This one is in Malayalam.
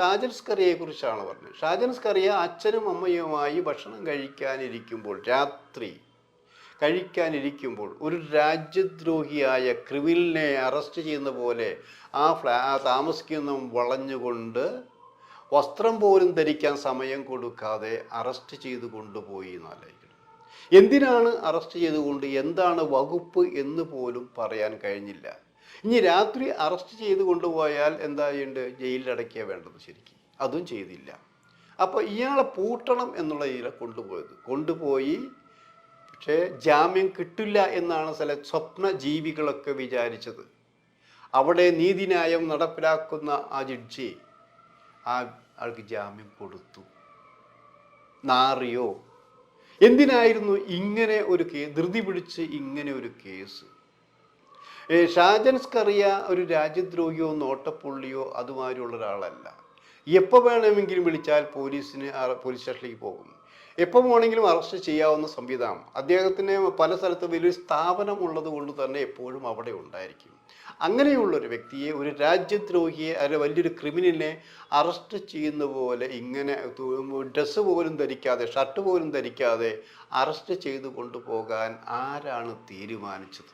ഷാജൻ സ്കറിയയെ കുറിച്ചാണ് പറഞ്ഞത്. ഷാജൻ സ്കറിയ അച്ഛനും അമ്മയുമായി ഭക്ഷണം കഴിക്കാനിരിക്കുമ്പോൾ, രാത്രി കഴിക്കാനിരിക്കുമ്പോൾ ഒരു രാജ്യദ്രോഹിയായ ക്രിമിനലിനെ അറസ്റ്റ് ചെയ്യുന്ന പോലെ താമസിക്കുന്ന വളഞ്ഞുകൊണ്ട് വസ്ത്രം പോലും ധരിക്കാൻ സമയം കൊടുക്കാതെ അറസ്റ്റ് ചെയ്ത് കൊണ്ടുപോയി എന്നാലോചിക്കണം. എന്തിനാണ് അറസ്റ്റ് ചെയ്തുകൊണ്ട്, എന്താണ് വകുപ്പ് എന്ന് പോലും പറയാൻ കഴിഞ്ഞില്ല. ഇനി രാത്രി അറസ്റ്റ് ചെയ്ത് കൊണ്ടുപോയാൽ എന്താ ചെയ്യേണ്ടത്? ജയിലിലടയ്ക്കുക വേണ്ടത്. ശരിക്കും അതും ചെയ്തില്ല. അപ്പോൾ ഇയാളെ പൂട്ടണം എന്നുള്ള രീതിയിൽ കൊണ്ടുപോയി. പക്ഷേ ജാമ്യം കിട്ടില്ല എന്നാണ് ചില സ്വപ്ന ജീവികളൊക്കെ വിചാരിച്ചത്. അവിടെ നീതിന്യായം നടപ്പിലാക്കുന്ന ആ ജഡ്ജി ആൾക്ക് ജാമ്യം കൊടുത്തു. നാറിയോ? എന്തിനായിരുന്നു ഇങ്ങനെ ഒരു ധൃതി പിടിച്ച് ഇങ്ങനെ ഒരു കേസ്? ഷാജൻ സ്കറിയ ഒരു രാജ്യദ്രോഹിയോ നോട്ടപ്പുള്ളിയോ അതുമാതിരിയുള്ള ഒരാളല്ല. എപ്പോൾ വേണമെങ്കിലും വിളിച്ചാൽ പോലീസ് സ്റ്റേഷനിലേക്ക് പോകും. എപ്പോൾ വേണമെങ്കിലും അറസ്റ്റ് ചെയ്യാവുന്ന സംവിധാനം. അദ്ദേഹത്തിന് പല സ്ഥലത്ത് വലിയൊരു സ്ഥാപനം ഉള്ളത് കൊണ്ട് തന്നെ എപ്പോഴും അവിടെ ഉണ്ടായിരിക്കും. അങ്ങനെയുള്ളൊരു വ്യക്തിയെ, ഒരു രാജ്യദ്രോഹിയെ, അല്ലെ വലിയൊരു ക്രിമിനലിനെ അറസ്റ്റ് ചെയ്യുന്ന പോലെ ഇങ്ങനെ ഡ്രസ്സ് പോലും ധരിക്കാതെ, ഷർട്ട് പോലും ധരിക്കാതെ അറസ്റ്റ് ചെയ്ത് കൊണ്ടുപോകാൻ ആരാണ് തീരുമാനിച്ചത്?